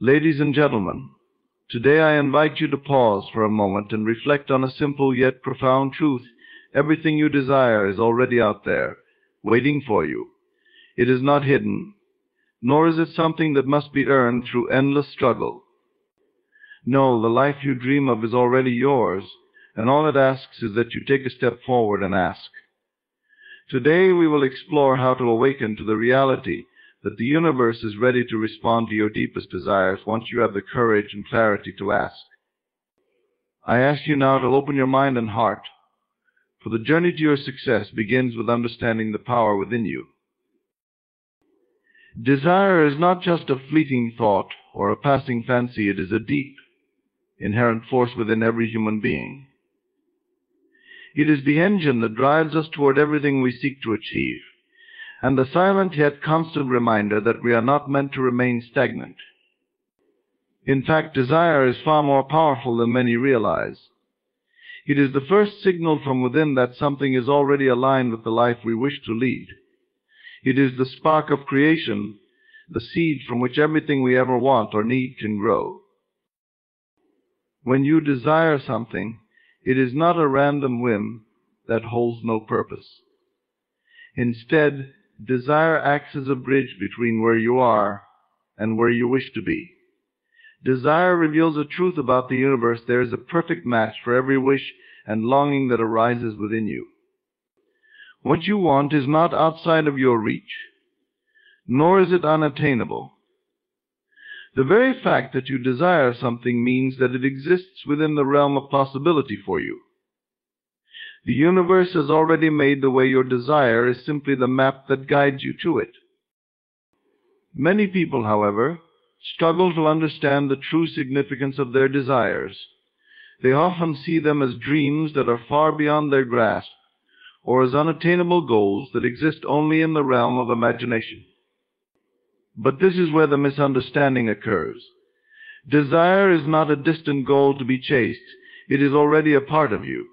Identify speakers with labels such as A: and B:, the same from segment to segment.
A: Ladies and gentlemen, today I invite you to pause for a moment and reflect on a simple yet profound truth. Everything you desire is already out there, waiting for you. It is not hidden, nor is it something that must be earned through endless struggle. No, the life you dream of is already yours, and all it asks is that you take a step forward and ask. Today we will explore how to awaken to the reality that the universe is ready to respond to your deepest desires once you have the courage and clarity to ask. I ask you now to open your mind and heart, for the journey to your success begins with understanding the power within you. Desire is not just a fleeting thought or a passing fancy. It is a deep, inherent force within every human being. It is the engine that drives us toward everything we seek to achieve, and the silent yet constant reminder that we are not meant to remain stagnant. In fact, desire is far more powerful than many realize. It is the first signal from within that something is already aligned with the life we wish to lead. It is the spark of creation, the seed from which everything we ever want or need can grow. When you desire something, it is not a random whim that holds no purpose. Instead, desire acts as a bridge between where you are and where you wish to be. Desire reveals a truth about the universe. There is a perfect match for every wish and longing that arises within you. What you want is not outside of your reach, nor is it unattainable. The very fact that you desire something means that it exists within the realm of possibility for you. The universe has already made the way your desire is simply the map that guides you to it. Many people, however, struggle to understand the true significance of their desires. They often see them as dreams that are far beyond their grasp, or as unattainable goals that exist only in the realm of imagination. But this is where the misunderstanding occurs. Desire is not a distant goal to be chased. It is already a part of you.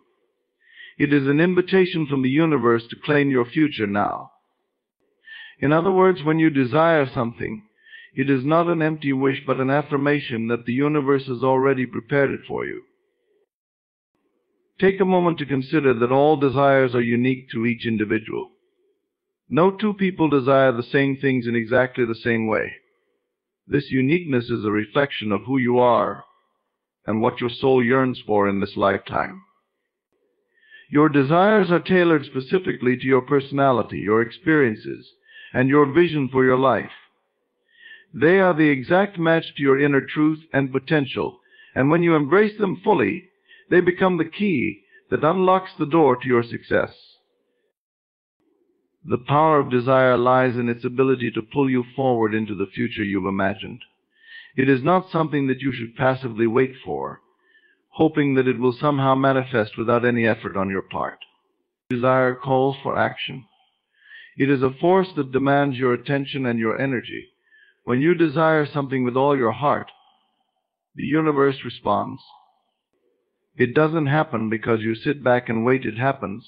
A: It is an invitation from the universe to claim your future now. In other words, when you desire something, it is not an empty wish but an affirmation that the universe has already prepared it for you. Take a moment to consider that all desires are unique to each individual. No two people desire the same things in exactly the same way. This uniqueness is a reflection of who you are and what your soul yearns for in this lifetime. Your desires are tailored specifically to your personality, your experiences, and your vision for your life. They are the exact match to your inner truth and potential, and when you embrace them fully, they become the key that unlocks the door to your success. The power of desire lies in its ability to pull you forward into the future you've imagined. It is not something that you should passively wait for, hoping that it will somehow manifest without any effort on your part. Desire calls for action. It is a force that demands your attention and your energy. When you desire something with all your heart, the universe responds. It doesn't happen because you sit back and wait. It happens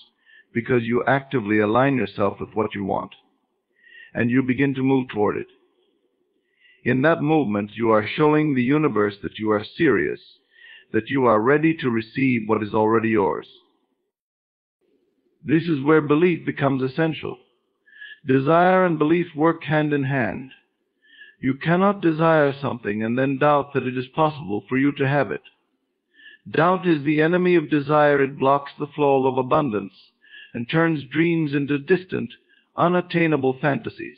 A: because you actively align yourself with what you want, and you begin to move toward it. In that movement, you are showing the universe that you are serious, that you are ready to receive what is already yours. This is where belief becomes essential. Desire and belief work hand in hand. You cannot desire something and then doubt that it is possible for you to have it. Doubt is the enemy of desire. It blocks the flow of abundance and turns dreams into distant, unattainable fantasies.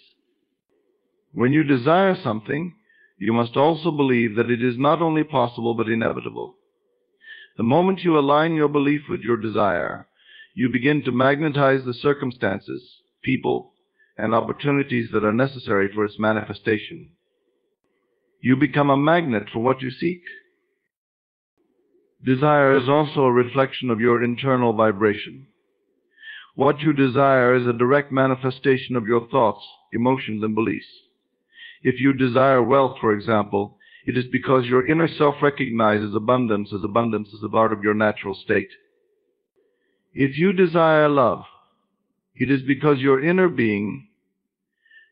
A: When you desire something, you must also believe that it is not only possible but inevitable. The moment you align your belief with your desire, you begin to magnetize the circumstances, people, and opportunities that are necessary for its manifestation. You become a magnet for what you seek. Desire is also a reflection of your internal vibration. What you desire is a direct manifestation of your thoughts, emotions, and beliefs. If you desire wealth, for example, it is because your inner self recognizes abundance as a part of your natural state. If you desire love, it is because your inner being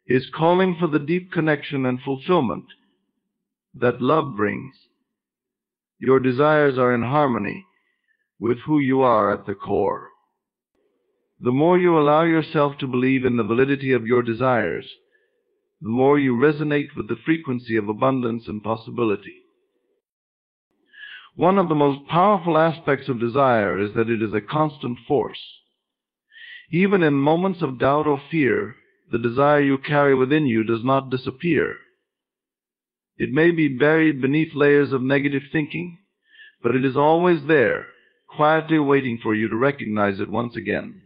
A: is calling for the deep connection and fulfillment that love brings. Your desires are in harmony with who you are at the core. The more you allow yourself to believe in the validity of your desires, the more you resonate with the frequency of abundance and possibility. One of the most powerful aspects of desire is that it is a constant force. Even in moments of doubt or fear, the desire you carry within you does not disappear. It may be buried beneath layers of negative thinking, but it is always there, quietly waiting for you to recognize it once again.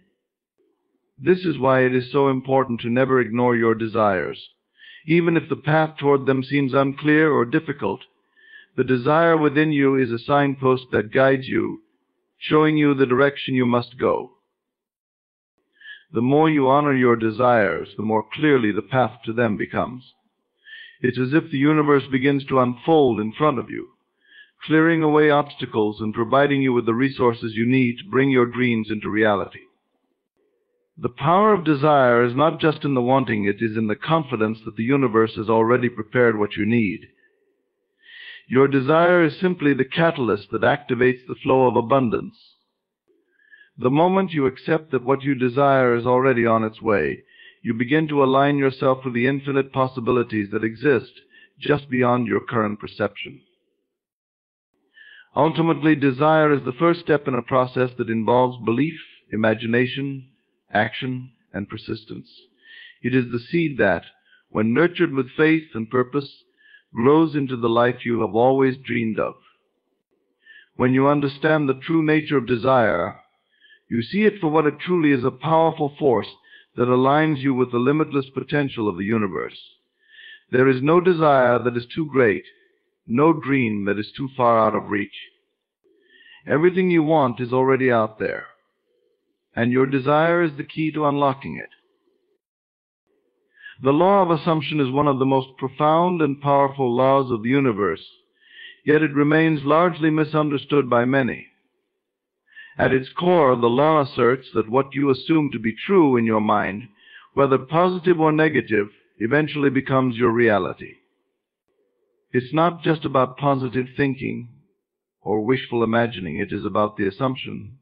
A: This is why it is so important to never ignore your desires. Even if the path toward them seems unclear or difficult, the desire within you is a signpost that guides you, showing you the direction you must go. The more you honor your desires, the more clearly the path to them becomes. It's as if the universe begins to unfold in front of you, clearing away obstacles and providing you with the resources you need to bring your dreams into reality. The power of desire is not just in the wanting, it is in the confidence that the universe has already prepared what you need. Your desire is simply the catalyst that activates the flow of abundance. The moment you accept that what you desire is already on its way, you begin to align yourself with the infinite possibilities that exist just beyond your current perception. Ultimately, desire is the first step in a process that involves belief, imagination, action, and persistence. It is the seed that, when nurtured with faith and purpose, grows into the life you have always dreamed of. When you understand the true nature of desire, you see it for what it truly is, a powerful force that aligns you with the limitless potential of the universe. There is no desire that is too great, no dream that is too far out of reach. Everything you want is already out there, and your desire is the key to unlocking it. The law of assumption is one of the most profound and powerful laws of the universe, yet it remains largely misunderstood by many. At its core, the law asserts that what you assume to be true in your mind, whether positive or negative, eventually becomes your reality. It's not just about positive thinking or wishful imagining. It is about the assumption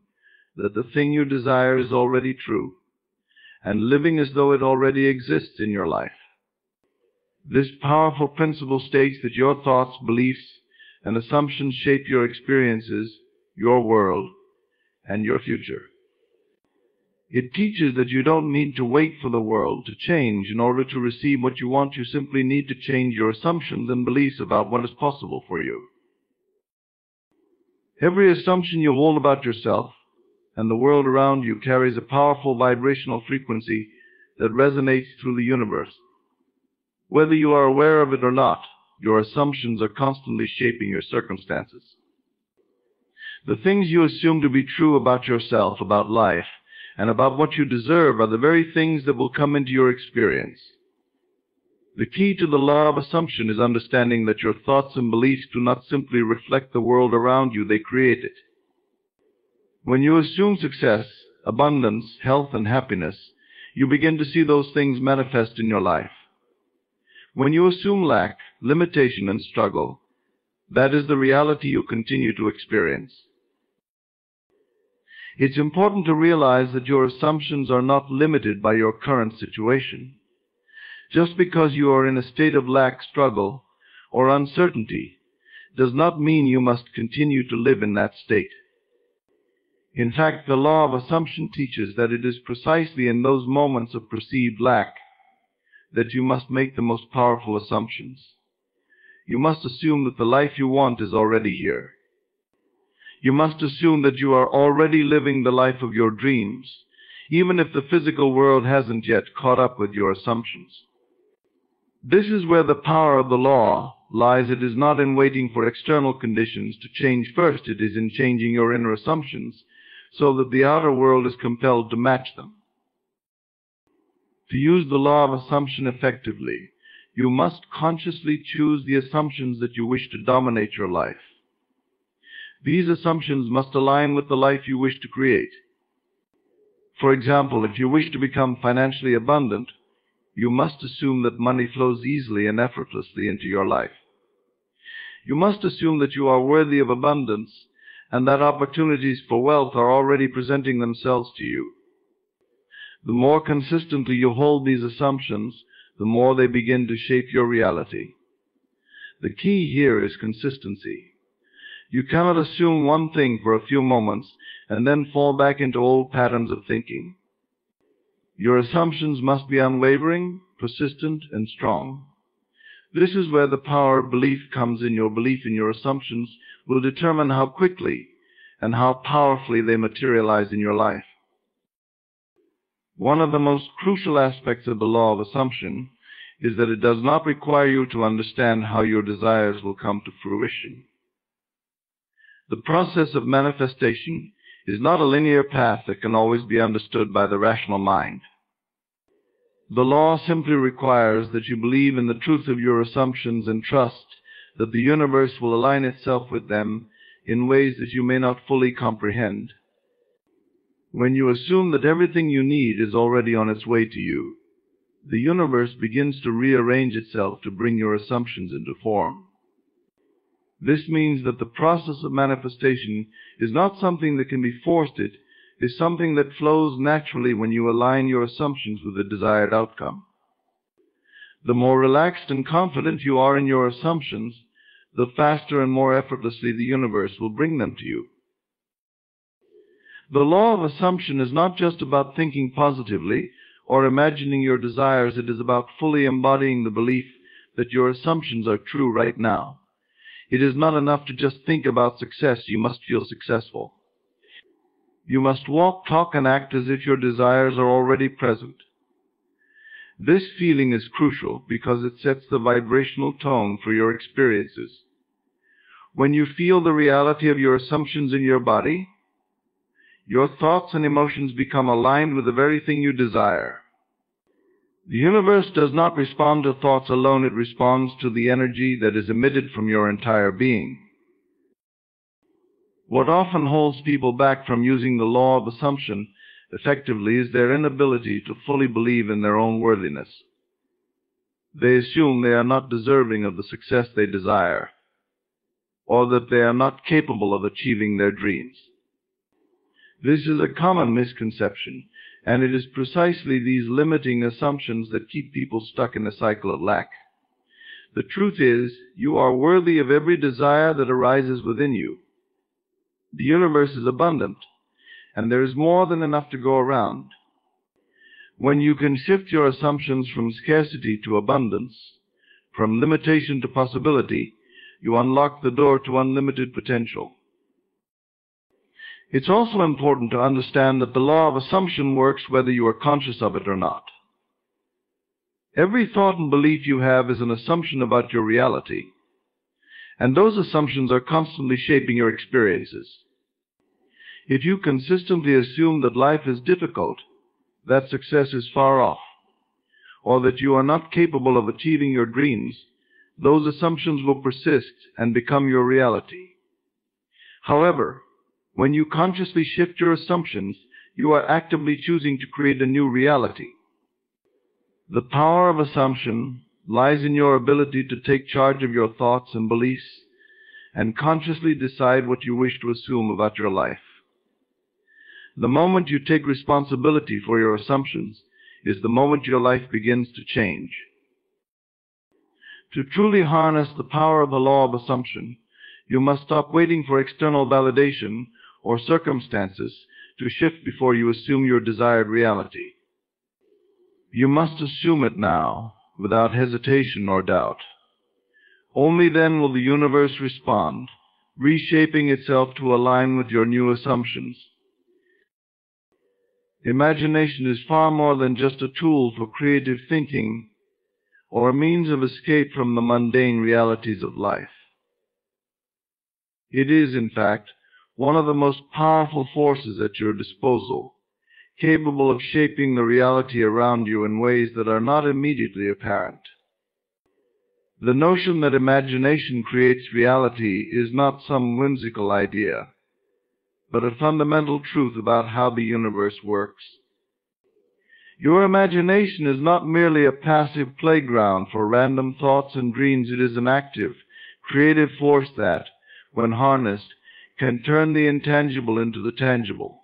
A: that the thing you desire is already true, and living as though it already exists in your life. This powerful principle states that your thoughts, beliefs, and assumptions shape your experiences, your world, and your future. It teaches that you don't need to wait for the world to change in order to receive what you want. You simply need to change your assumptions and beliefs about what is possible for you. Every assumption you hold about yourself and the world around you carries a powerful vibrational frequency that resonates through the universe. Whether you are aware of it or not, your assumptions are constantly shaping your circumstances. The things you assume to be true about yourself, about life, and about what you deserve are the very things that will come into your experience. The key to the law of assumption is understanding that your thoughts and beliefs do not simply reflect the world around you, they create it. When you assume success, abundance, health, and happiness, you begin to see those things manifest in your life. When you assume lack, limitation, and struggle, that is the reality you continue to experience. It's important to realize that your assumptions are not limited by your current situation. Just because you are in a state of lack, struggle, or uncertainty does not mean you must continue to live in that state. In fact, the law of assumption teaches that it is precisely in those moments of perceived lack that you must make the most powerful assumptions. You must assume that the life you want is already here. You must assume that you are already living the life of your dreams, even if the physical world hasn't yet caught up with your assumptions. This is where the power of the law lies. It is not in waiting for external conditions to change first. It is in changing your inner assumptions so that the outer world is compelled to match them. To use the law of assumption effectively, you must consciously choose the assumptions that you wish to dominate your life. These assumptions must align with the life you wish to create. For example, if you wish to become financially abundant, you must assume that money flows easily and effortlessly into your life. You must assume that you are worthy of abundance and that opportunities for wealth are already presenting themselves to you. The more consistently you hold these assumptions, the more they begin to shape your reality. The key here is consistency. You cannot assume one thing for a few moments and then fall back into old patterns of thinking. Your assumptions must be unwavering, persistent, and strong. This is where the power of belief comes in. Your belief in your assumptions will determine how quickly and how powerfully they materialize in your life. One of the most crucial aspects of the law of assumption is that it does not require you to understand how your desires will come to fruition. The process of manifestation is not a linear path that can always be understood by the rational mind. The law simply requires that you believe in the truth of your assumptions and trust that the universe will align itself with them in ways that you may not fully comprehend. When you assume that everything you need is already on its way to you, the universe begins to rearrange itself to bring your assumptions into form. This means that the process of manifestation is not something that can be forced. It is something that flows naturally when you align your assumptions with the desired outcome. The more relaxed and confident you are in your assumptions, the faster and more effortlessly the universe will bring them to you. The law of assumption is not just about thinking positively or imagining your desires. It is about fully embodying the belief that your assumptions are true right now. It is not enough to just think about success. You must feel successful. You must walk, talk, and act as if your desires are already present. This feeling is crucial because it sets the vibrational tone for your experiences. When you feel the reality of your assumptions in your body, your thoughts and emotions become aligned with the very thing you desire. The universe does not respond to thoughts alone. It responds to the energy that is emitted from your entire being. What often holds people back from using the law of assumption effectively is their inability to fully believe in their own worthiness. They assume they are not deserving of the success they desire, or that they are not capable of achieving their dreams. This is a common misconception, and it is precisely these limiting assumptions that keep people stuck in a cycle of lack. The truth is, you are worthy of every desire that arises within you. The universe is abundant, and there is more than enough to go around. When you can shift your assumptions from scarcity to abundance, from limitation to possibility, you unlock the door to unlimited potential. It's also important to understand that the law of assumption works whether you are conscious of it or not. Every thought and belief you have is an assumption about your reality, and those assumptions are constantly shaping your experiences. If you consistently assume that life is difficult, that success is far off, or that you are not capable of achieving your dreams, those assumptions will persist and become your reality. However, when you consciously shift your assumptions, you are actively choosing to create a new reality. The power of assumption lies in your ability to take charge of your thoughts and beliefs and consciously decide what you wish to assume about your life. The moment you take responsibility for your assumptions is the moment your life begins to change. To truly harness the power of the law of assumption, you must stop waiting for external validation or circumstances to shift before you assume your desired reality. You must assume it now, without hesitation or doubt. Only then will the universe respond, reshaping itself to align with your new assumptions. Imagination is far more than just a tool for creative thinking or a means of escape from the mundane realities of life. It is, in fact, one of the most powerful forces at your disposal, capable of shaping the reality around you in ways that are not immediately apparent. The notion that imagination creates reality is not some whimsical idea, but a fundamental truth about how the universe works. Your imagination is not merely a passive playground for random thoughts and dreams. It is an active, creative force that, when harnessed, can turn the intangible into the tangible.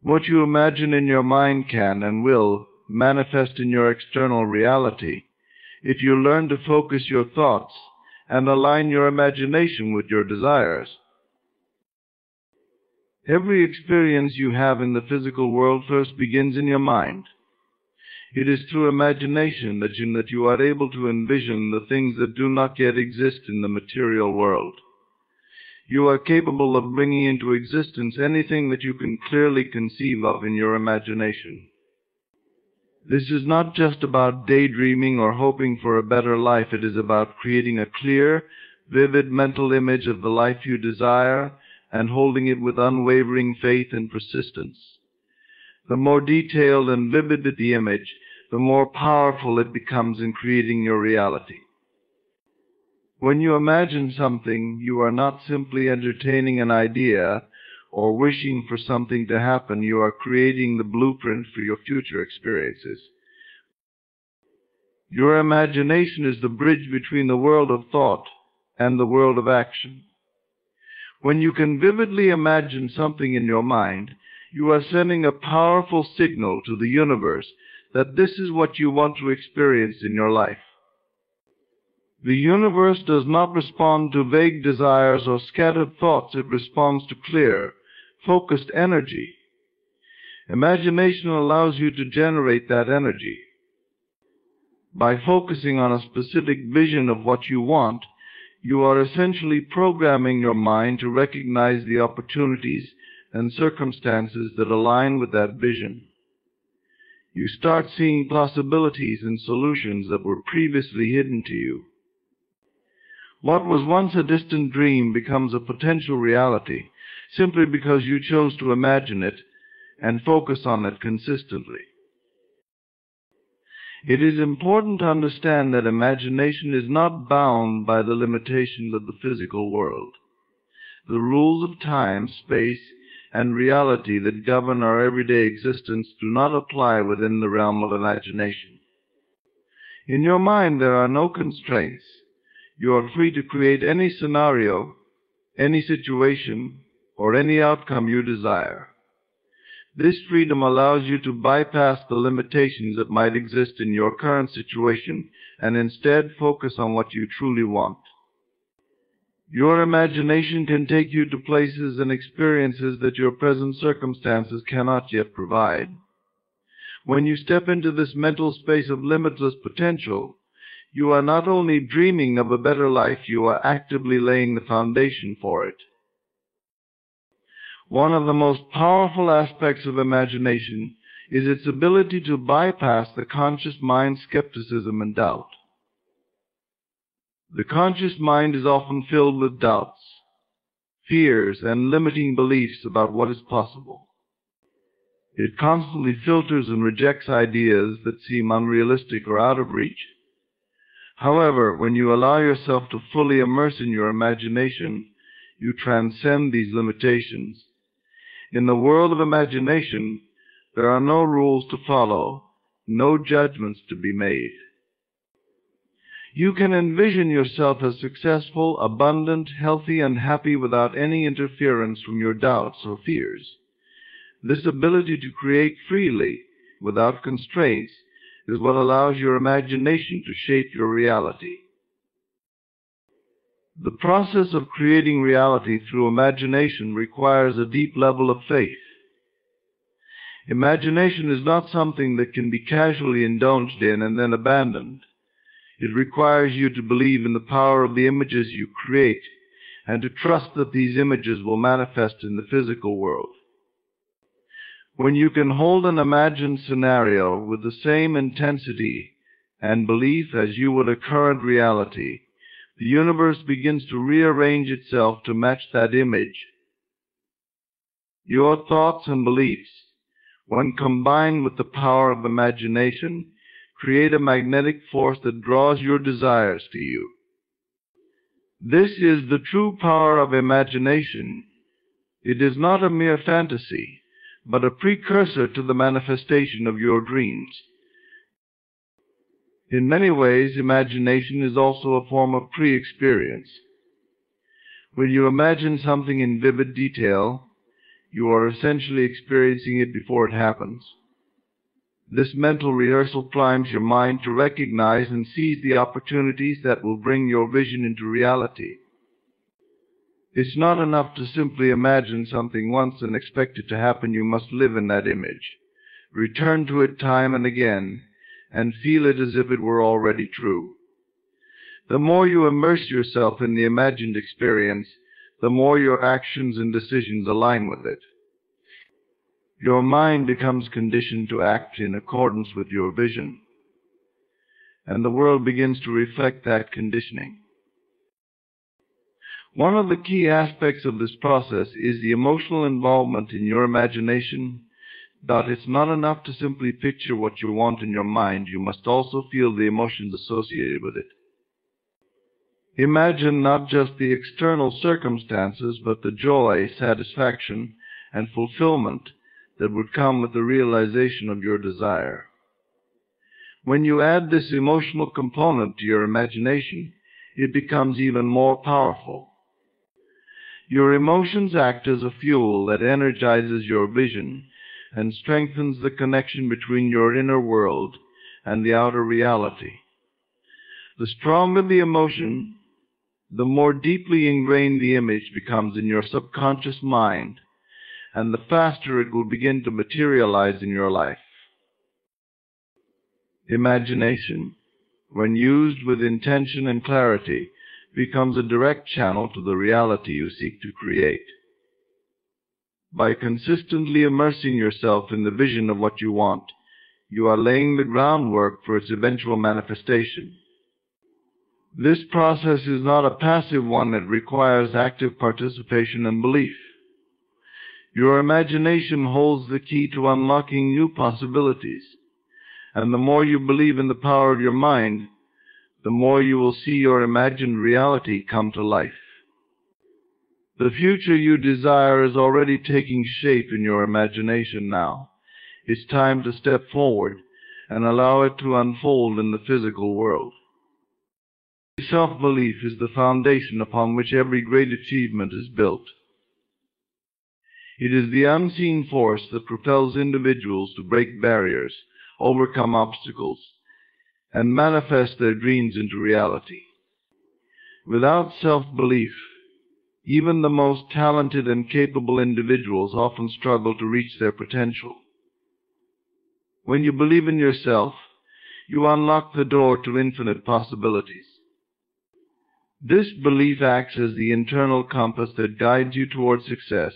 A: What you imagine in your mind can and will manifest in your external reality if you learn to focus your thoughts and align your imagination with your desires. Every experience you have in the physical world first begins in your mind. It is through imagination that you are able to envision the things that do not yet exist in the material world. You are capable of bringing into existence anything that you can clearly conceive of in your imagination. This is not just about daydreaming or hoping for a better life. It is about creating a clear, vivid mental image of the life you desire and holding it with unwavering faith and persistence. The more detailed and vivid the image, the more powerful it becomes in creating your reality. When you imagine something, you are not simply entertaining an idea or wishing for something to happen. You are creating the blueprint for your future experiences. Your imagination is the bridge between the world of thought and the world of action. When you can vividly imagine something in your mind, you are sending a powerful signal to the universe that this is what you want to experience in your life. The universe does not respond to vague desires or scattered thoughts. It responds to clear, focused energy. Imagination allows you to generate that energy. By focusing on a specific vision of what you want, you are essentially programming your mind to recognize the opportunities and circumstances that align with that vision. You start seeing possibilities and solutions that were previously hidden to you. What was once a distant dream becomes a potential reality simply because you chose to imagine it and focus on it consistently. It is important to understand that imagination is not bound by the limitations of the physical world. The rules of time, space, and reality that govern our everyday existence do not apply within the realm of imagination. In your mind, there are no constraints. You are free to create any scenario, any situation, or any outcome you desire. This freedom allows you to bypass the limitations that might exist in your current situation and instead focus on what you truly want. Your imagination can take you to places and experiences that your present circumstances cannot yet provide. When you step into this mental space of limitless potential, you are not only dreaming of a better life, you are actively laying the foundation for it. One of the most powerful aspects of imagination is its ability to bypass the conscious mind's skepticism and doubt. The conscious mind is often filled with doubts, fears, and limiting beliefs about what is possible. It constantly filters and rejects ideas that seem unrealistic or out of reach. However, when you allow yourself to fully immerse in your imagination, you transcend these limitations. In the world of imagination, there are no rules to follow, no judgments to be made. You can envision yourself as successful, abundant, healthy, and happy without any interference from your doubts or fears. This ability to create freely, without constraints, is what allows your imagination to shape your reality. The process of creating reality through imagination requires a deep level of faith. Imagination is not something that can be casually indulged in and then abandoned. It requires you to believe in the power of the images you create and to trust that these images will manifest in the physical world. When you can hold an imagined scenario with the same intensity and belief as you would a current reality, the universe begins to rearrange itself to match that image. Your thoughts and beliefs, when combined with the power of imagination, create a magnetic force that draws your desires to you. This is the true power of imagination. It is not a mere fantasy, but a precursor to the manifestation of your dreams. In many ways, imagination is also a form of pre-experience. When you imagine something in vivid detail, you are essentially experiencing it before it happens. This mental rehearsal primes your mind to recognize and seize the opportunities that will bring your vision into reality. It's not enough to simply imagine something once and expect it to happen. You must live in that image, return to it time and again, and feel it as if it were already true. The more you immerse yourself in the imagined experience, the more your actions and decisions align with it. Your mind becomes conditioned to act in accordance with your vision, and the world begins to reflect that conditioning. One of the key aspects of this process is the emotional involvement in your imagination. It's not enough to simply picture what you want in your mind. You must also feel the emotions associated with it. Imagine not just the external circumstances, but the joy, satisfaction, and fulfillment that would come with the realization of your desire. When you add this emotional component to your imagination, it becomes even more powerful. Your emotions act as a fuel that energizes your vision and strengthens the connection between your inner world and the outer reality. The stronger the emotion, the more deeply ingrained the image becomes in your subconscious mind, and the faster it will begin to materialize in your life. Imagination, when used with intention and clarity, becomes a direct channel to the reality you seek to create. By consistently immersing yourself in the vision of what you want, you are laying the groundwork for its eventual manifestation. This process is not a passive one. It requires active participation and belief. Your imagination holds the key to unlocking new possibilities, and the more you believe in the power of your mind, the more you will see your imagined reality come to life. The future you desire is already taking shape in your imagination now. It's time to step forward and allow it to unfold in the physical world. Self-belief is the foundation upon which every great achievement is built. It is the unseen force that propels individuals to break barriers, overcome obstacles, and manifest their dreams into reality. Without self-belief, even the most talented and capable individuals often struggle to reach their potential. When you believe in yourself, you unlock the door to infinite possibilities. This belief acts as the internal compass that guides you toward success,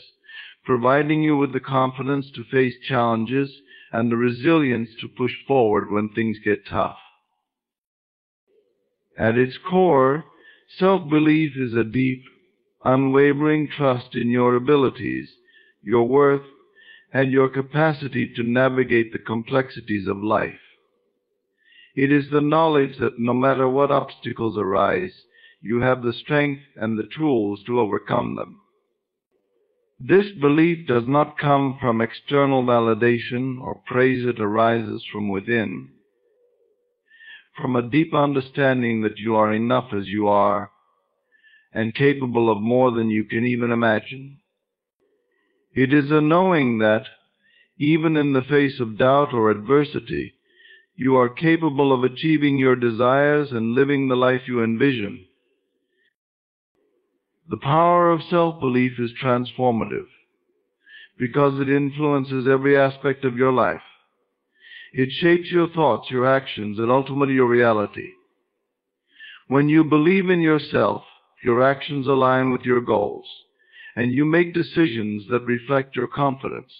A: providing you with the confidence to face challenges and the resilience to push forward when things get tough. At its core, self-belief is a deep, unwavering trust in your abilities, your worth, and your capacity to navigate the complexities of life. It is the knowledge that no matter what obstacles arise, you have the strength and the tools to overcome them. This belief does not come from external validation or praise. It arises from within, from a deep understanding that you are enough as you are and capable of more than you can even imagine. It is a knowing that, even in the face of doubt or adversity, you are capable of achieving your desires and living the life you envision. The power of self-belief is transformative because it influences every aspect of your life. It shapes your thoughts, your actions, and ultimately your reality. When you believe in yourself, your actions align with your goals, and you make decisions that reflect your confidence.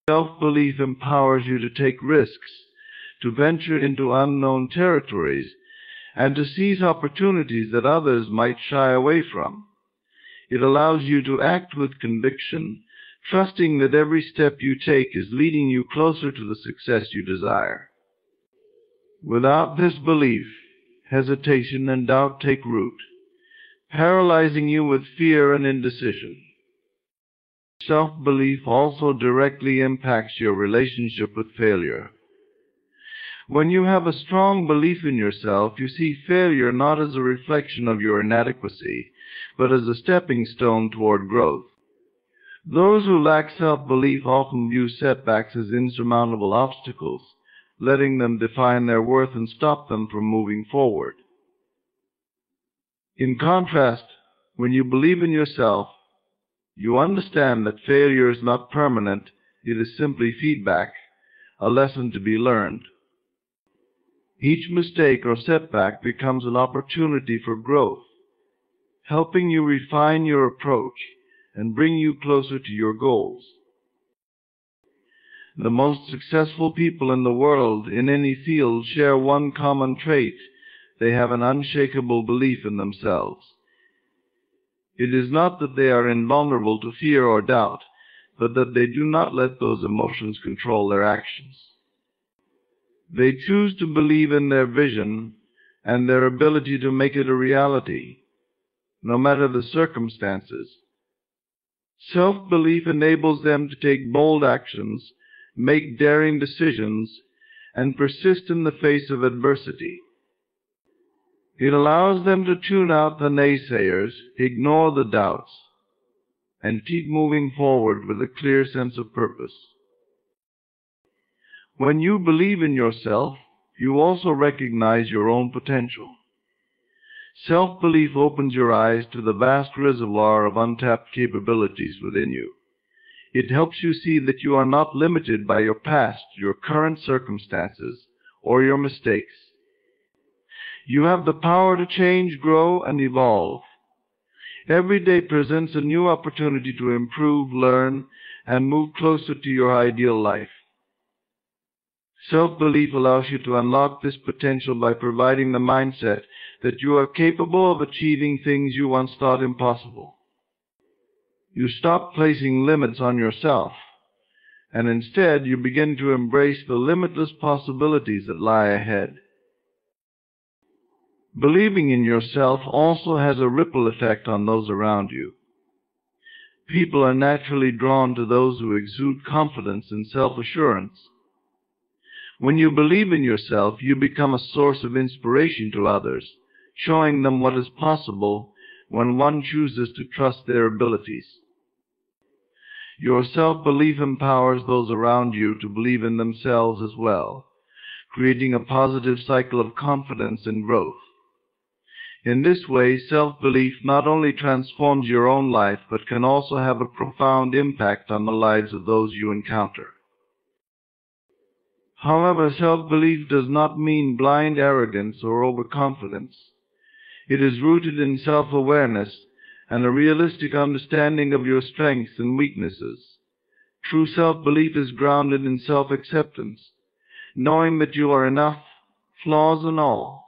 A: Self-belief empowers you to take risks, to venture into unknown territories, and to seize opportunities that others might shy away from. It allows you to act with conviction, trusting that every step you take is leading you closer to the success you desire. Without this belief, hesitation and doubt take root, paralyzing you with fear and indecision. Self-belief also directly impacts your relationship with failure. When you have a strong belief in yourself, you see failure not as a reflection of your inadequacy, but as a stepping stone toward growth. Those who lack self-belief often view setbacks as insurmountable obstacles, letting them define their worth and stop them from moving forward. In contrast, when you believe in yourself, you understand that failure is not permanent, it is simply feedback, a lesson to be learned. Each mistake or setback becomes an opportunity for growth, helping you refine your approach and bring you closer to your goals. The most successful people in the world in any field share one common trait: they have an unshakable belief in themselves. It is not that they are invulnerable to fear or doubt, but that they do not let those emotions control their actions. They choose to believe in their vision and their ability to make it a reality, no matter the circumstances. Self-belief enables them to take bold actions, make daring decisions, and persist in the face of adversity. It allows them to tune out the naysayers, ignore the doubts, and keep moving forward with a clear sense of purpose. When you believe in yourself, you also recognize your own potential. Self-belief opens your eyes to the vast reservoir of untapped capabilities within you. It helps you see that you are not limited by your past, your current circumstances, or your mistakes. You have the power to change, grow, and evolve. Every day presents a new opportunity to improve, learn, and move closer to your ideal life. Self-belief allows you to unlock this potential by providing the mindset that you are capable of achieving things you once thought impossible. You stop placing limits on yourself, and instead you begin to embrace the limitless possibilities that lie ahead. Believing in yourself also has a ripple effect on those around you. People are naturally drawn to those who exude confidence and self-assurance. When you believe in yourself, you become a source of inspiration to others, showing them what is possible when one chooses to trust their abilities. Your self-belief empowers those around you to believe in themselves as well, creating a positive cycle of confidence and growth. In this way, self-belief not only transforms your own life, but can also have a profound impact on the lives of those you encounter. However, self-belief does not mean blind arrogance or overconfidence. It is rooted in self-awareness and a realistic understanding of your strengths and weaknesses. True self-belief is grounded in self-acceptance, knowing that you are enough, flaws and all.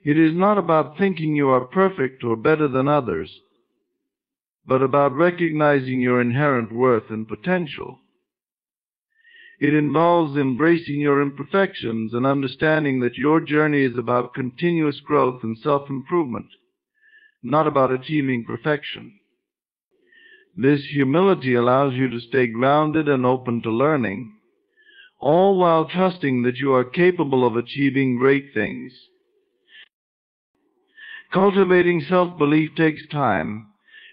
A: It is not about thinking you are perfect or better than others, but about recognizing your inherent worth and potential. It involves embracing your imperfections and understanding that your journey is about continuous growth and self-improvement, not about achieving perfection. This humility allows you to stay grounded and open to learning, all while trusting that you are capable of achieving great things. Cultivating self-belief takes time,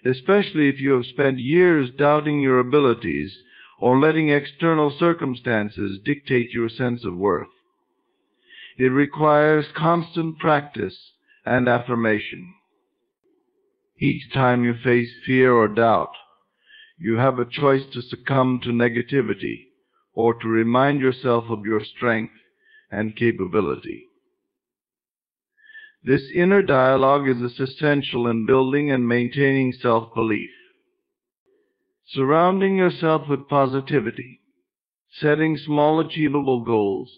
A: especially if you have spent years doubting your abilities or letting external circumstances dictate your sense of worth. It requires constant practice and affirmation. Each time you face fear or doubt, you have a choice to succumb to negativity or to remind yourself of your strength and capability. This inner dialogue is essential in building and maintaining self-belief. Surrounding yourself with positivity, setting small achievable goals,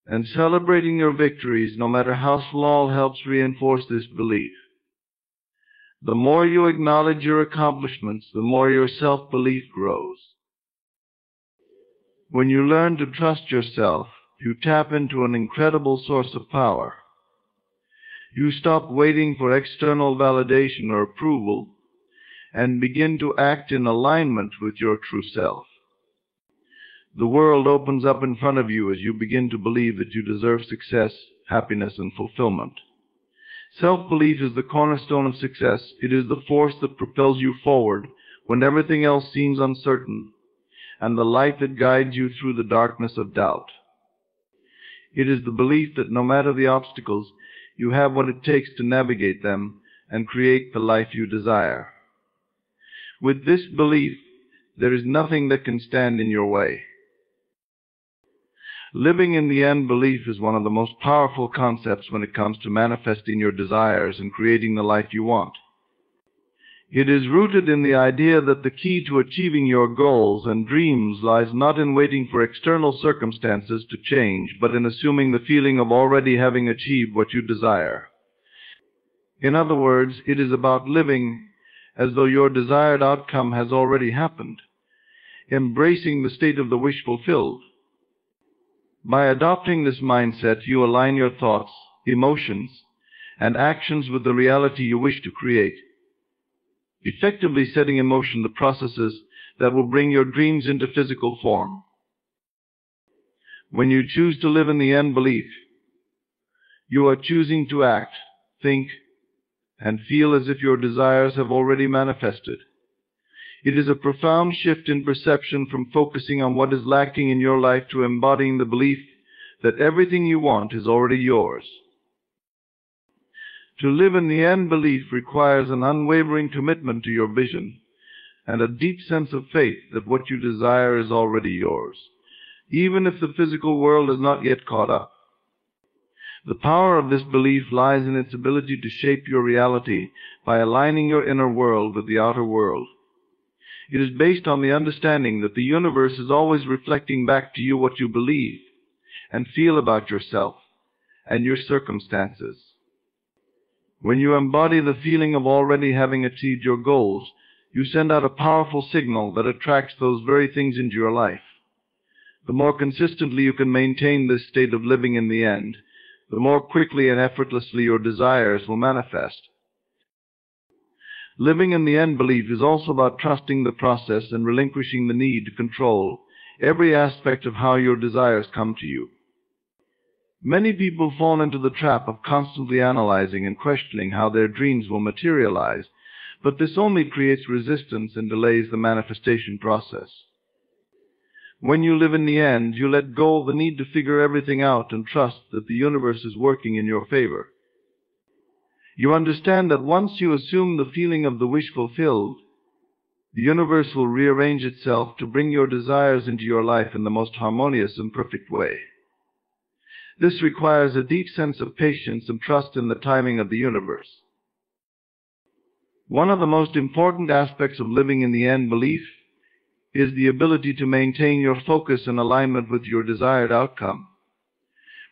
A: and celebrating your victories, no matter how small, helps reinforce this belief. The more you acknowledge your accomplishments, the more your self-belief grows. When you learn to trust yourself, you tap into an incredible source of power. You stop waiting for external validation or approval and begin to act in alignment with your true self. The world opens up in front of you as you begin to believe that you deserve success, happiness, and fulfillment. Self-belief is the cornerstone of success. It is the force that propels you forward when everything else seems uncertain, and the light that guides you through the darkness of doubt. It is the belief that no matter the obstacles, you have what it takes to navigate them and create the life you desire. With this belief, there is nothing that can stand in your way. Living in the end belief is one of the most powerful concepts when it comes to manifesting your desires and creating the life you want. It is rooted in the idea that the key to achieving your goals and dreams lies not in waiting for external circumstances to change, but in assuming the feeling of already having achieved what you desire. In other words, it is about living as though your desired outcome has already happened, embracing the state of the wish fulfilled. By adopting this mindset, you align your thoughts, emotions, and actions with the reality you wish to create, effectively setting in motion the processes that will bring your dreams into physical form. When you choose to live in the end belief, you are choosing to act, think, and feel as if your desires have already manifested. It is a profound shift in perception from focusing on what is lacking in your life to embodying the belief that everything you want is already yours. To live in the end belief requires an unwavering commitment to your vision and a deep sense of faith that what you desire is already yours, even if the physical world has not yet caught up. The power of this belief lies in its ability to shape your reality by aligning your inner world with the outer world. It is based on the understanding that the universe is always reflecting back to you what you believe and feel about yourself and your circumstances. When you embody the feeling of already having achieved your goals, you send out a powerful signal that attracts those very things into your life. The more consistently you can maintain this state of living in the end, the more quickly and effortlessly your desires will manifest. Living in the end belief is also about trusting the process and relinquishing the need to control every aspect of how your desires come to you. Many people fall into the trap of constantly analyzing and questioning how their dreams will materialize, but this only creates resistance and delays the manifestation process. When you live in the end, you let go of the need to figure everything out and trust that the universe is working in your favor. You understand that once you assume the feeling of the wish fulfilled, the universe will rearrange itself to bring your desires into your life in the most harmonious and perfect way. This requires a deep sense of patience and trust in the timing of the universe. One of the most important aspects of living in the end belief is the ability to maintain your focus and alignment with your desired outcome,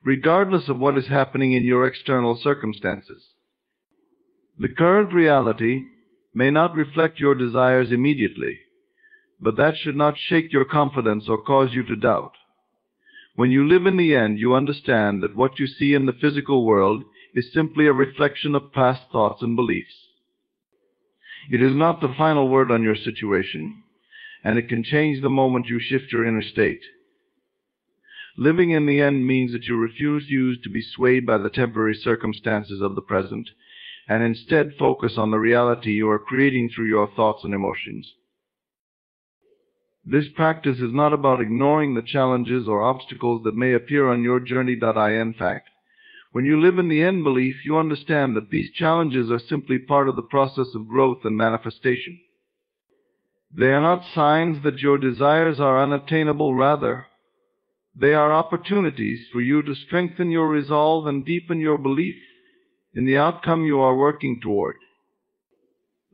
A: regardless of what is happening in your external circumstances. The current reality may not reflect your desires immediately, but that should not shake your confidence or cause you to doubt. When you live in the end, you understand that what you see in the physical world is simply a reflection of past thoughts and beliefs. It is not the final word on your situation, and it can change the moment you shift your inner state. Living in the end means that you refuse to be swayed by the temporary circumstances of the present, and instead focus on the reality you are creating through your thoughts and emotions. This practice is not about ignoring the challenges or obstacles that may appear on your journey. In fact, when you live in the end belief, you understand that these challenges are simply part of the process of growth and manifestation. They are not signs that your desires are unattainable. Rather, they are opportunities for you to strengthen your resolve and deepen your belief in the outcome you are working toward.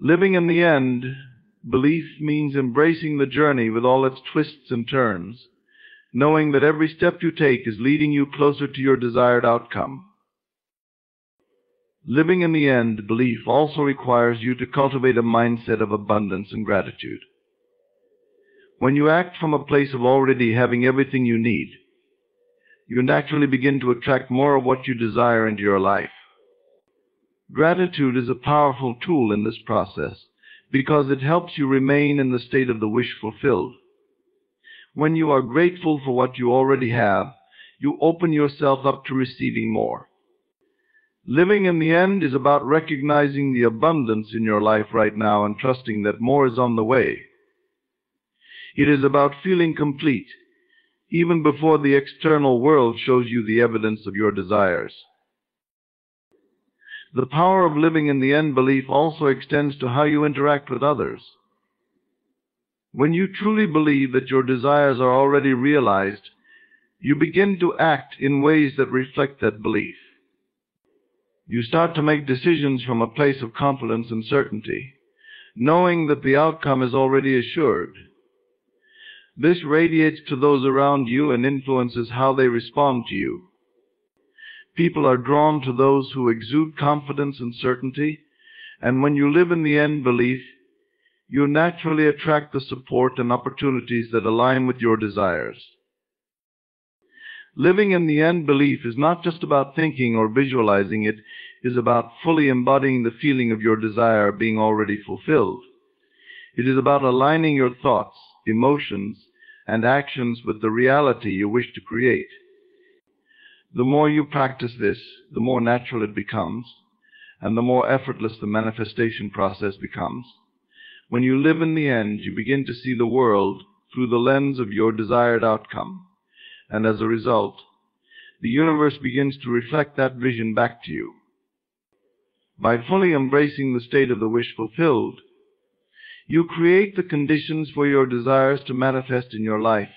A: Living in the end belief means embracing the journey with all its twists and turns, knowing that every step you take is leading you closer to your desired outcome. Living in the end belief also requires you to cultivate a mindset of abundance and gratitude. When you act from a place of already having everything you need, you naturally begin to attract more of what you desire into your life. Gratitude is a powerful tool in this process because it helps you remain in the state of the wish fulfilled. When you are grateful for what you already have, you open yourself up to receiving more. Living in the end is about recognizing the abundance in your life right now and trusting that more is on the way. It is about feeling complete, even before the external world shows you the evidence of your desires. The power of living in the end belief also extends to how you interact with others. When you truly believe that your desires are already realized, you begin to act in ways that reflect that belief. You start to make decisions from a place of confidence and certainty, knowing that the outcome is already assured. This radiates to those around you and influences how they respond to you. People are drawn to those who exude confidence and certainty, and when you live in the end belief, you naturally attract the support and opportunities that align with your desires. Living in the end belief is not just about thinking or visualizing, it is about fully embodying the feeling of your desire being already fulfilled. It is about aligning your thoughts, emotions, and actions with the reality you wish to create. The more you practice this, the more natural it becomes, and the more effortless the manifestation process becomes. When you live in the end, you begin to see the world through the lens of your desired outcome, and as a result, the universe begins to reflect that vision back to you. By fully embracing the state of the wish fulfilled, you create the conditions for your desires to manifest in your life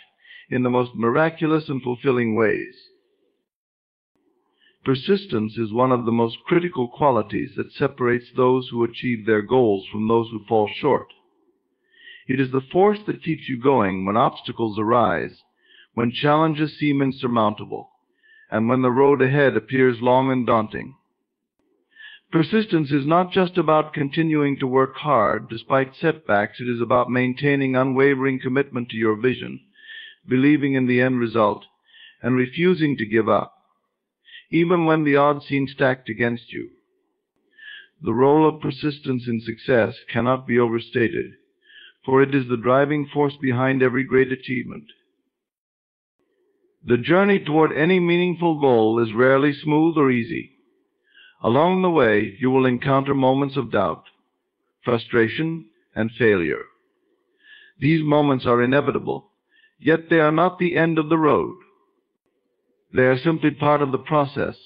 A: in the most miraculous and fulfilling ways. Persistence is one of the most critical qualities that separates those who achieve their goals from those who fall short. It is the force that keeps you going when obstacles arise, when challenges seem insurmountable, and when the road ahead appears long and daunting. Persistence is not just about continuing to work hard despite setbacks. It is about maintaining unwavering commitment to your vision, believing in the end result, and refusing to give up, even when the odds seem stacked against you. The role of persistence in success cannot be overstated, for it is the driving force behind every great achievement. The journey toward any meaningful goal is rarely smooth or easy. Along the way, you will encounter moments of doubt, frustration, and failure. These moments are inevitable, yet they are not the end of the road. They are simply part of the process.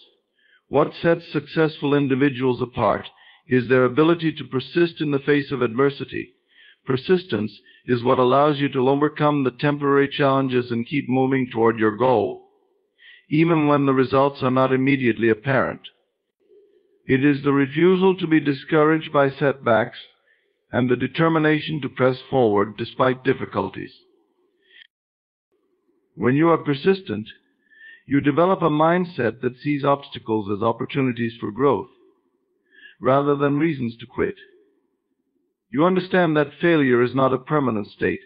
A: What sets successful individuals apart is their ability to persist in the face of adversity. Persistence is what allows you to overcome the temporary challenges and keep moving toward your goal, even when the results are not immediately apparent. It is the refusal to be discouraged by setbacks and the determination to press forward despite difficulties. When you are persistent, you develop a mindset that sees obstacles as opportunities for growth, rather than reasons to quit. You understand that failure is not a permanent state,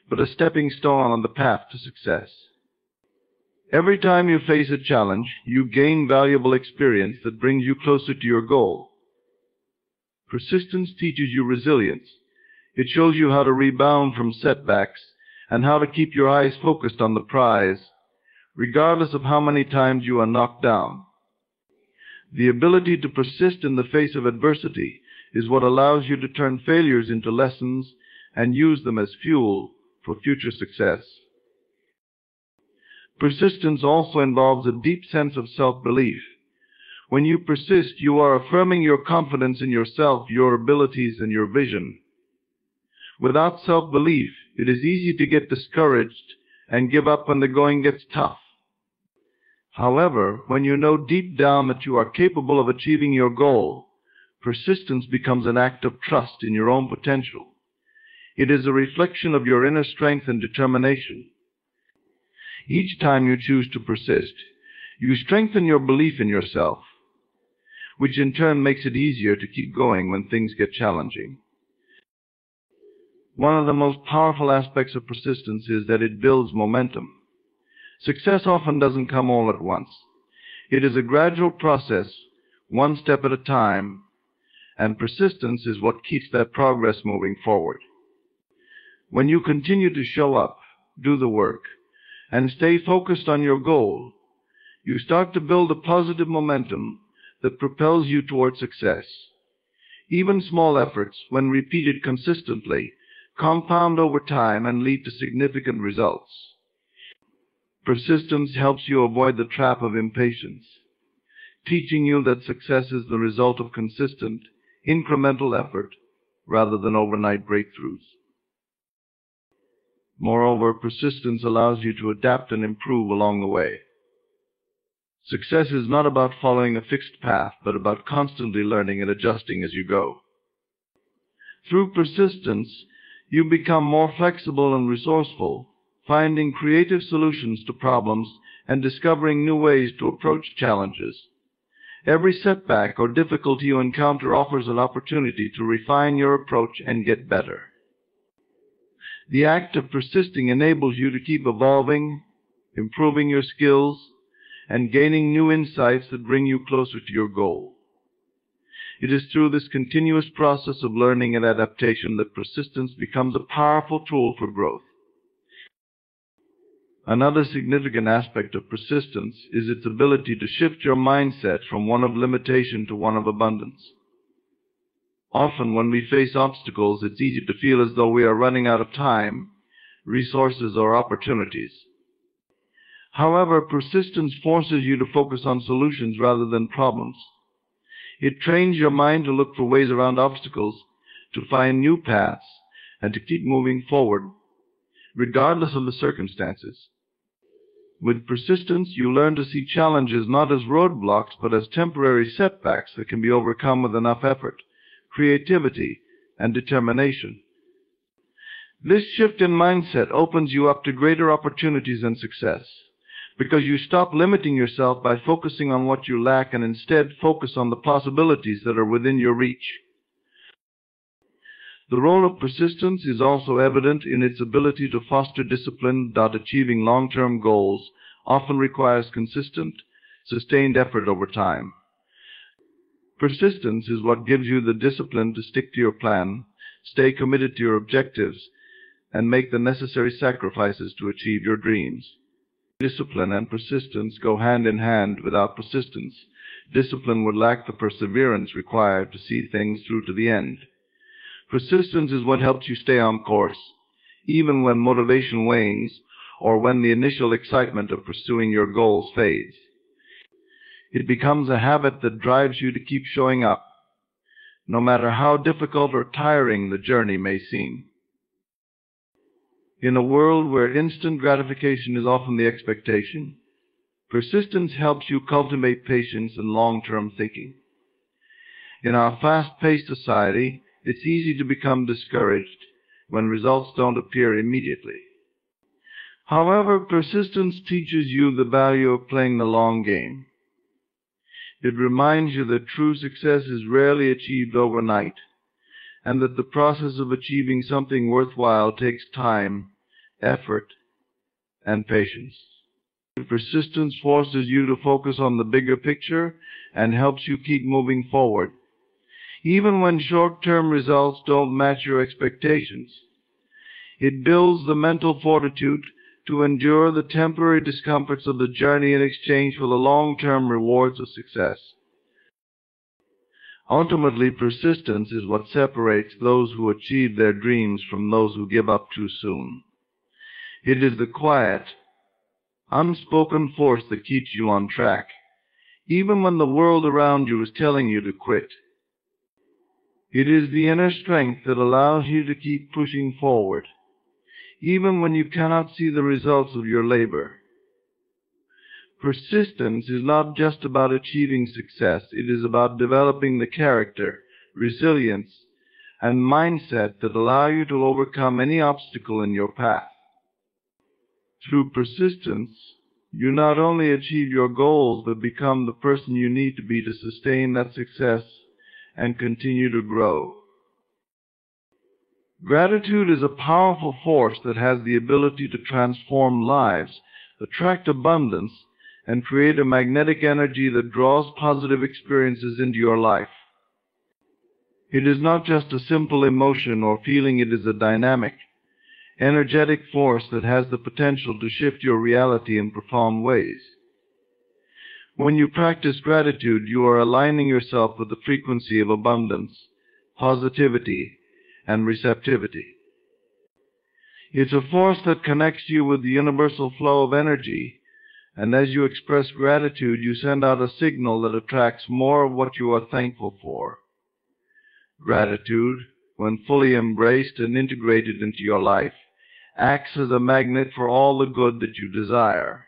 A: but a stepping stone on the path to success. Every time you face a challenge, you gain valuable experience that brings you closer to your goal. Persistence teaches you resilience. It shows you how to rebound from setbacks and how to keep your eyes focused on the prize, regardless of how many times you are knocked down. The ability to persist in the face of adversity is what allows you to turn failures into lessons and use them as fuel for future success. Persistence also involves a deep sense of self-belief. When you persist, you are affirming your confidence in yourself, your abilities, and your vision. Without self-belief, it is easy to get discouraged and give up when the going gets tough. However, when you know deep down that you are capable of achieving your goal, persistence becomes an act of trust in your own potential. It is a reflection of your inner strength and determination. Each time you choose to persist, you strengthen your belief in yourself, which in turn makes it easier to keep going when things get challenging. One of the most powerful aspects of persistence is that it builds momentum. Success often doesn't come all at once. It is a gradual process, one step at a time, and persistence is what keeps that progress moving forward. When you continue to show up, do the work, and stay focused on your goal, you start to build a positive momentum that propels you toward success. Even small efforts, when repeated consistently, compound over time and lead to significant results. Persistence helps you avoid the trap of impatience, teaching you that success is the result of consistent, incremental effort rather than overnight breakthroughs. Moreover, persistence allows you to adapt and improve along the way. Success is not about following a fixed path, but about constantly learning and adjusting as you go. Through persistence, you become more flexible and resourceful, finding creative solutions to problems and discovering new ways to approach challenges. Every setback or difficulty you encounter offers an opportunity to refine your approach and get better. The act of persisting enables you to keep evolving, improving your skills, and gaining new insights that bring you closer to your goal. It is through this continuous process of learning and adaptation that persistence becomes a powerful tool for growth. Another significant aspect of persistence is its ability to shift your mindset from one of limitation to one of abundance. Often when we face obstacles, it's easy to feel as though we are running out of time, resources, or opportunities. However, persistence forces you to focus on solutions rather than problems. It trains your mind to look for ways around obstacles, to find new paths, and to keep moving forward, regardless of the circumstances. With persistence, you learn to see challenges not as roadblocks, but as temporary setbacks that can be overcome with enough effort, creativity, and determination. This shift in mindset opens you up to greater opportunities and success, because you stop limiting yourself by focusing on what you lack and instead focus on the possibilities that are within your reach. The role of persistence is also evident in its ability to foster discipline. Achieving long-term goals often requires consistent, sustained effort over time. Persistence is what gives you the discipline to stick to your plan, stay committed to your objectives, and make the necessary sacrifices to achieve your dreams. Discipline and persistence go hand in hand. Without persistence, discipline would lack the perseverance required to see things through to the end. Persistence is what helps you stay on course, even when motivation wanes or when the initial excitement of pursuing your goals fades. It becomes a habit that drives you to keep showing up, no matter how difficult or tiring the journey may seem. In a world where instant gratification is often the expectation, persistence helps you cultivate patience and long-term thinking. In our fast-paced society, it's easy to become discouraged when results don't appear immediately. However, persistence teaches you the value of playing the long game. It reminds you that true success is rarely achieved overnight, and that the process of achieving something worthwhile takes time, effort, and patience. Persistence forces you to focus on the bigger picture and helps you keep moving forward, even when short-term results don't match your expectations. It builds the mental fortitude to endure the temporary discomforts of the journey in exchange for the long-term rewards of success. Ultimately, persistence is what separates those who achieve their dreams from those who give up too soon. It is the quiet, unspoken force that keeps you on track, even when the world around you is telling you to quit. It is the inner strength that allows you to keep pushing forward, even when you cannot see the results of your labor. Persistence is not just about achieving success. It is about developing the character, resilience, and mindset that allow you to overcome any obstacle in your path. Through persistence, you not only achieve your goals, but become the person you need to be to sustain that success and continue to grow. Gratitude is a powerful force that has the ability to transform lives, attract abundance, and create a magnetic energy that draws positive experiences into your life. It is not just a simple emotion or feeling, it is a dynamic, energetic force that has the potential to shift your reality in profound ways. When you practice gratitude, you are aligning yourself with the frequency of abundance, positivity, and receptivity. It's a force that connects you with the universal flow of energy, and as you express gratitude, you send out a signal that attracts more of what you are thankful for. Gratitude, when fully embraced and integrated into your life, acts as a magnet for all the good that you desire.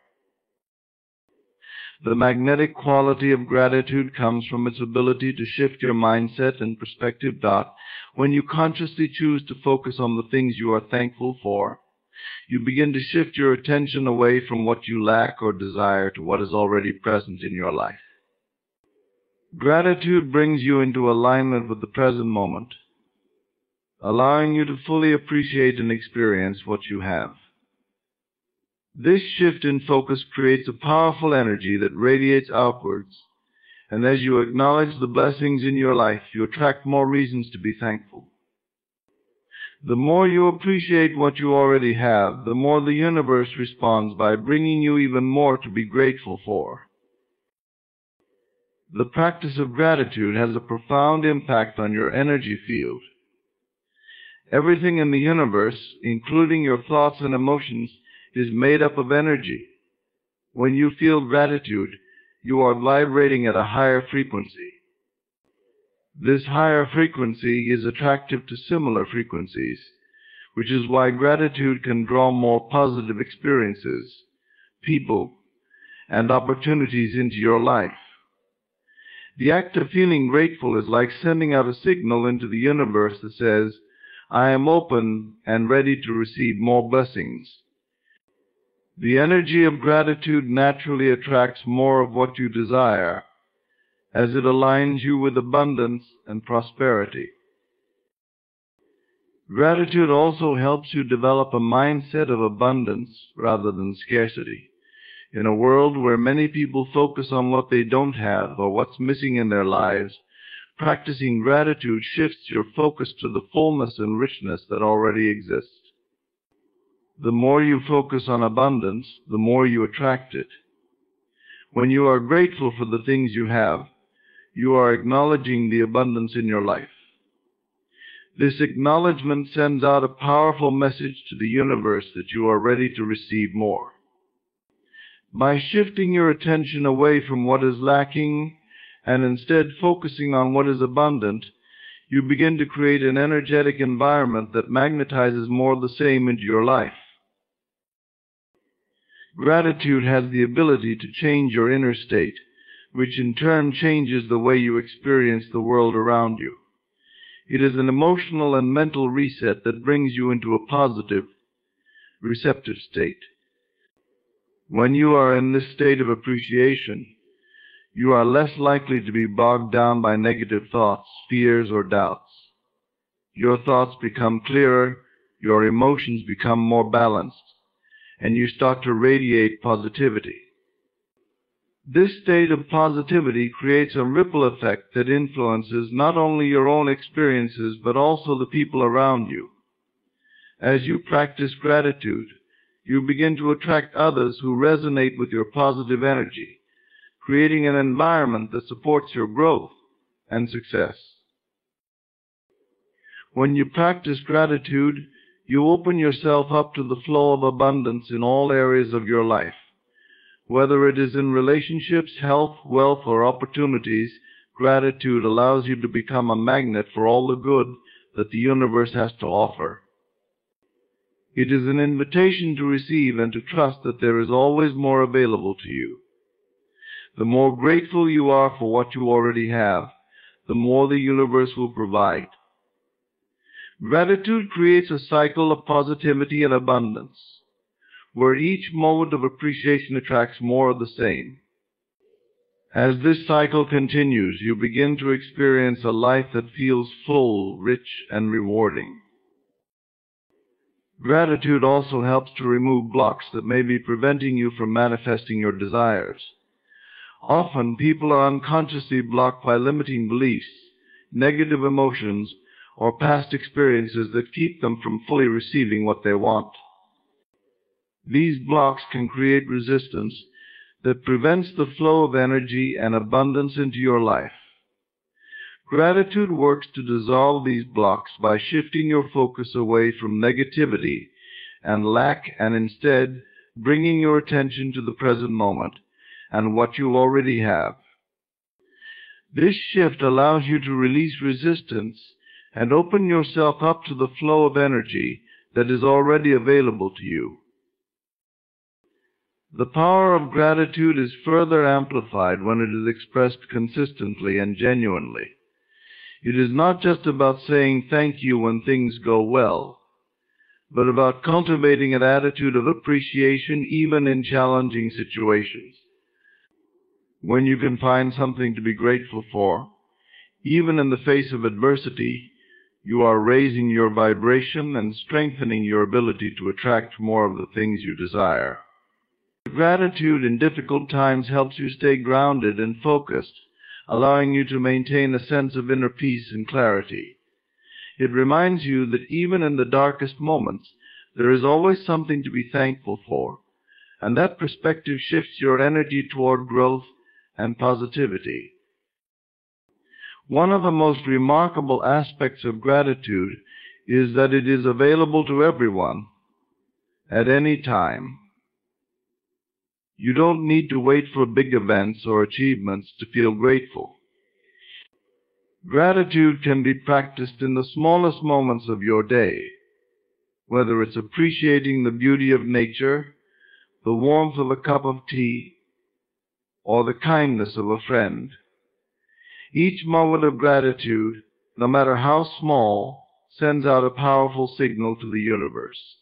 A: The magnetic quality of gratitude comes from its ability to shift your mindset and perspective. When you consciously choose to focus on the things you are thankful for, you begin to shift your attention away from what you lack or desire to what is already present in your life. Gratitude brings you into alignment with the present moment, allowing you to fully appreciate and experience what you have. This shift in focus creates a powerful energy that radiates outwards, and as you acknowledge the blessings in your life, you attract more reasons to be thankful. The more you appreciate what you already have, the more the universe responds by bringing you even more to be grateful for. The practice of gratitude has a profound impact on your energy field. Everything in the universe, including your thoughts and emotions, is made up of energy. When you feel gratitude, you are vibrating at a higher frequency. This higher frequency is attractive to similar frequencies, which is why gratitude can draw more positive experiences, people, and opportunities into your life. The act of feeling grateful is like sending out a signal into the universe that says, "I am open and ready to receive more blessings." The energy of gratitude naturally attracts more of what you desire, as it aligns you with abundance and prosperity. Gratitude also helps you develop a mindset of abundance rather than scarcity. In a world where many people focus on what they don't have or what's missing in their lives, practicing gratitude shifts your focus to the fullness and richness that already exists. The more you focus on abundance, the more you attract it. When you are grateful for the things you have, you are acknowledging the abundance in your life. This acknowledgement sends out a powerful message to the universe that you are ready to receive more. By shifting your attention away from what is lacking and instead focusing on what is abundant, you begin to create an energetic environment that magnetizes more of the same into your life. Gratitude has the ability to change your inner state, which in turn changes the way you experience the world around you. It is an emotional and mental reset that brings you into a positive, receptive state. When you are in this state of appreciation, you are less likely to be bogged down by negative thoughts, fears, or doubts. Your thoughts become clearer, your emotions become more balanced, and you start to radiate positivity. This state of positivity creates a ripple effect that influences not only your own experiences but also the people around you. As you practice gratitude, you begin to attract others who resonate with your positive energy, creating an environment that supports your growth and success. When you practice gratitude, you open yourself up to the flow of abundance in all areas of your life. Whether it is in relationships, health, wealth, or opportunities, gratitude allows you to become a magnet for all the good that the universe has to offer. It is an invitation to receive and to trust that there is always more available to you. The more grateful you are for what you already have, the more the universe will provide. Gratitude creates a cycle of positivity and abundance, where each moment of appreciation attracts more of the same. As this cycle continues, you begin to experience a life that feels full, rich, and rewarding. Gratitude also helps to remove blocks that may be preventing you from manifesting your desires. Often, people are unconsciously blocked by limiting beliefs, negative emotions, or past experiences that keep them from fully receiving what they want. These blocks can create resistance that prevents the flow of energy and abundance into your life. Gratitude works to dissolve these blocks by shifting your focus away from negativity and lack and instead bringing your attention to the present moment and what you already have. This shift allows you to release resistance and open yourself up to the flow of energy that is already available to you. The power of gratitude is further amplified when it is expressed consistently and genuinely. It is not just about saying thank you when things go well, but about cultivating an attitude of appreciation even in challenging situations. When you can find something to be grateful for, even in the face of adversity, you are raising your vibration and strengthening your ability to attract more of the things you desire. Gratitude in difficult times helps you stay grounded and focused, allowing you to maintain a sense of inner peace and clarity. It reminds you that even in the darkest moments, there is always something to be thankful for, and that perspective shifts your energy toward growth and positivity. One of the most remarkable aspects of gratitude is that it is available to everyone at any time. You don't need to wait for big events or achievements to feel grateful. Gratitude can be practiced in the smallest moments of your day, whether it's appreciating the beauty of nature, the warmth of a cup of tea, or the kindness of a friend. Each moment of gratitude, no matter how small, sends out a powerful signal to the universe.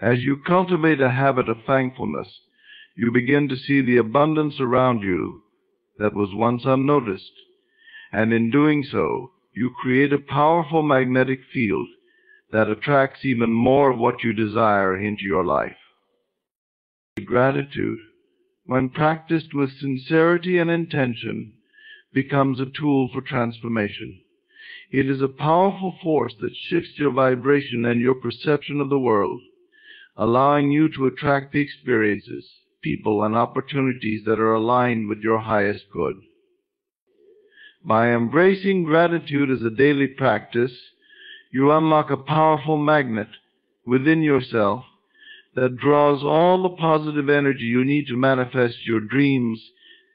A: As you cultivate a habit of thankfulness, you begin to see the abundance around you that was once unnoticed, and in doing so, you create a powerful magnetic field that attracts even more of what you desire into your life. Gratitude, when practiced with sincerity and intention, becomes a tool for transformation. It is a powerful force that shifts your vibration and your perception of the world, allowing you to attract the experiences, people, and opportunities that are aligned with your highest good. By embracing gratitude as a daily practice, you unlock a powerful magnet within yourself that draws all the positive energy you need to manifest your dreams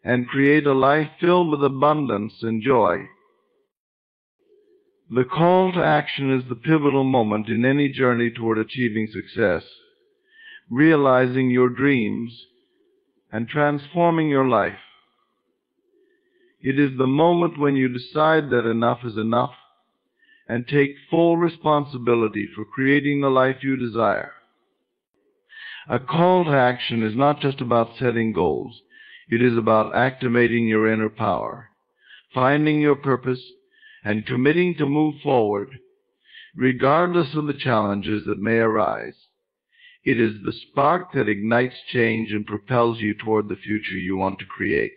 A: and create a life filled with abundance and joy. The call to action is the pivotal moment in any journey toward achieving success, realizing your dreams, and transforming your life. It is the moment when you decide that enough is enough and take full responsibility for creating the life you desire. A call to action is not just about setting goals. It is about activating your inner power, finding your purpose, and committing to move forward, regardless of the challenges that may arise. It is the spark that ignites change and propels you toward the future you want to create.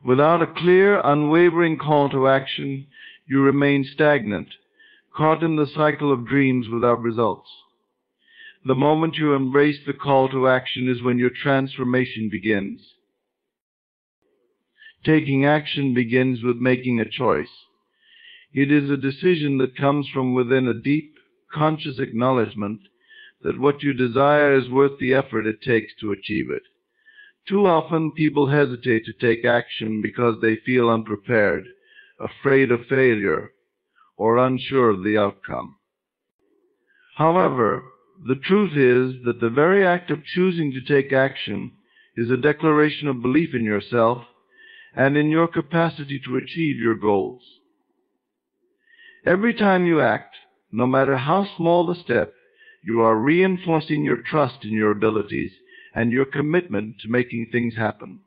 A: Without a clear, unwavering call to action, you remain stagnant, caught in the cycle of dreams without results. The moment you embrace the call to action is when your transformation begins. Taking action begins with making a choice. It is a decision that comes from within a deep, conscious acknowledgement that what you desire is worth the effort it takes to achieve it. Too often people hesitate to take action because they feel unprepared, afraid of failure, or unsure of the outcome. However, the truth is that the very act of choosing to take action is a declaration of belief in yourself and in your capacity to achieve your goals. Every time you act, no matter how small the step, you are reinforcing your trust in your abilities and your commitment to making things happen.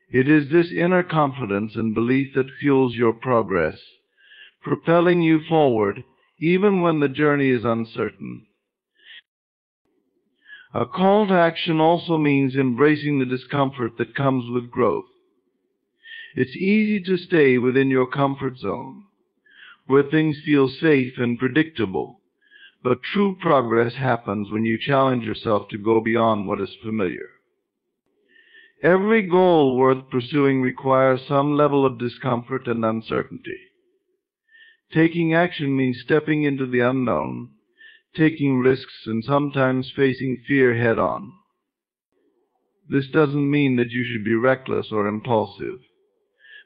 A: It is this inner confidence and belief that fuels your progress, propelling you forward even when the journey is uncertain. A call to action also means embracing the discomfort that comes with growth. It's easy to stay within your comfort zone, where things feel safe and predictable, but true progress happens when you challenge yourself to go beyond what is familiar. Every goal worth pursuing requires some level of discomfort and uncertainty. Taking action means stepping into the unknown, taking risks, and sometimes facing fear head-on. This doesn't mean that you should be reckless or impulsive,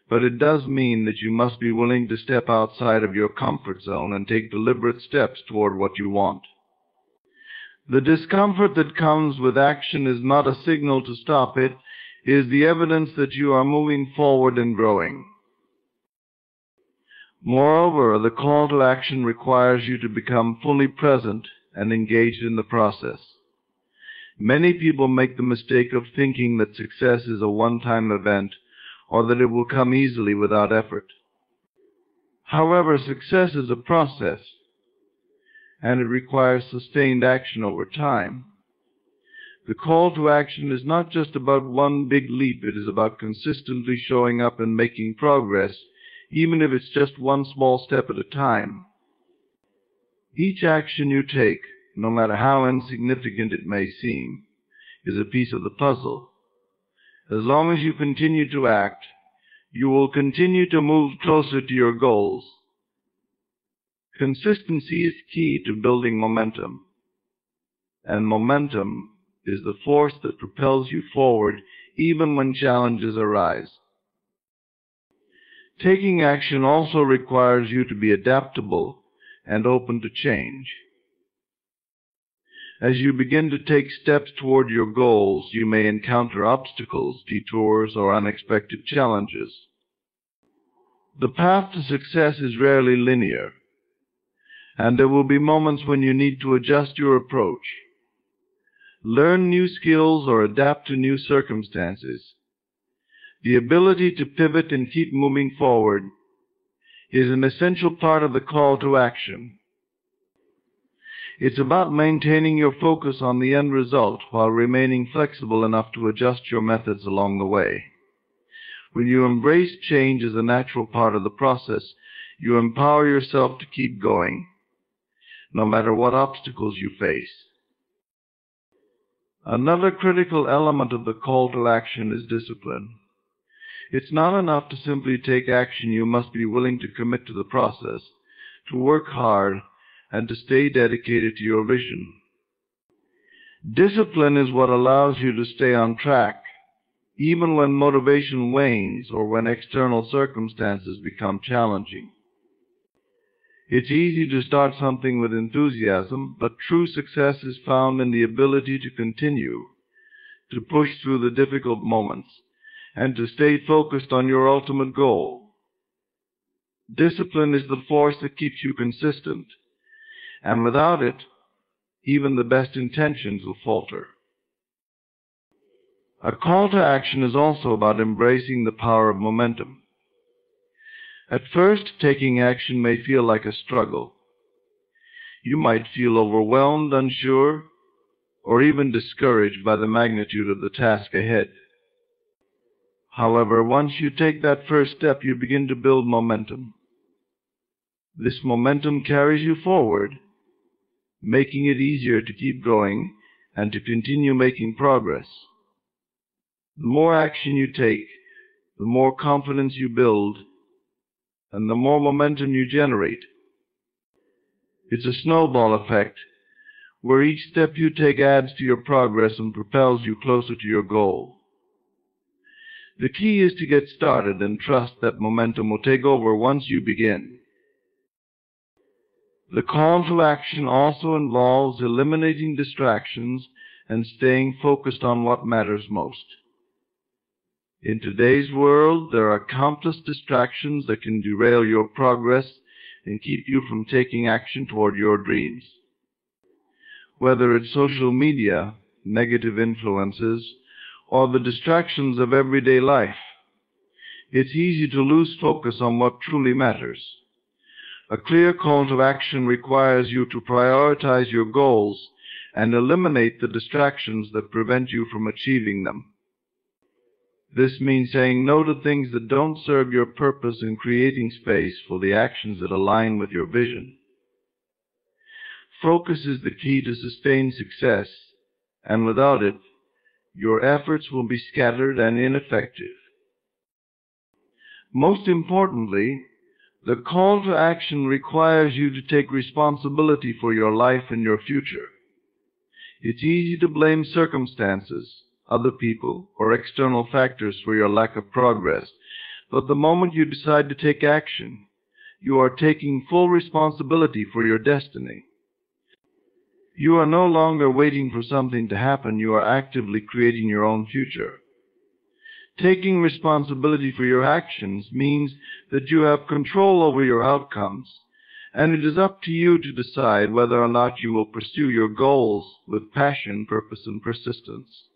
A: but it does mean that you must be willing to step outside of your comfort zone and take deliberate steps toward what you want. The discomfort that comes with action is not a signal to stop it, it is the evidence that you are moving forward and growing. Moreover, the call to action requires you to become fully present and engaged in the process. Many people make the mistake of thinking that success is a one-time event or that it will come easily without effort. However, success is a process, and it requires sustained action over time. The call to action is not just about one big leap, it is about consistently showing up and making progress, even if it's just one small step at a time. Each action you take, no matter how insignificant it may seem, is a piece of the puzzle. As long as you continue to act, you will continue to move closer to your goals. Consistency is key to building momentum, and momentum is the force that propels you forward even when challenges arise. Taking action also requires you to be adaptable and open to change. As you begin to take steps toward your goals, you may encounter obstacles, detours, or unexpected challenges. The path to success is rarely linear, and there will be moments when you need to adjust your approach, learn new skills, or adapt to new circumstances. The ability to pivot and keep moving forward is an essential part of the call to action. It's about maintaining your focus on the end result while remaining flexible enough to adjust your methods along the way. When you embrace change as a natural part of the process, you empower yourself to keep going, no matter what obstacles you face. Another critical element of the call to action is discipline. It's not enough to simply take action. You must be willing to commit to the process, to work hard, and to stay dedicated to your vision. Discipline is what allows you to stay on track, even when motivation wanes or when external circumstances become challenging. It's easy to start something with enthusiasm, but true success is found in the ability to continue, to push through the difficult moments, and to stay focused on your ultimate goal. Discipline is the force that keeps you consistent, and without it, even the best intentions will falter. A call to action is also about embracing the power of momentum. At first, taking action may feel like a struggle. You might feel overwhelmed, unsure, or even discouraged by the magnitude of the task ahead. However, once you take that first step, you begin to build momentum. This momentum carries you forward, making it easier to keep going and to continue making progress. The more action you take, the more confidence you build, and the more momentum you generate. It's a snowball effect, where each step you take adds to your progress and propels you closer to your goal. The key is to get started and trust that momentum will take over once you begin. The call to action also involves eliminating distractions and staying focused on what matters most. In today's world, there are countless distractions that can derail your progress and keep you from taking action toward your dreams. Whether it's social media, negative influences, or the distractions of everyday life, it's easy to lose focus on what truly matters. A clear call to action requires you to prioritize your goals and eliminate the distractions that prevent you from achieving them. This means saying no to things that don't serve your purpose and creating space for the actions that align with your vision. Focus is the key to sustained success, and without it, your efforts will be scattered and ineffective. Most importantly, the call to action requires you to take responsibility for your life and your future. It's easy to blame circumstances, other people, or external factors for your lack of progress, but the moment you decide to take action, you are taking full responsibility for your destiny. You are no longer waiting for something to happen, you are actively creating your own future. Taking responsibility for your actions means that you have control over your outcomes, and it is up to you to decide whether or not you will pursue your goals with passion, purpose, and persistence.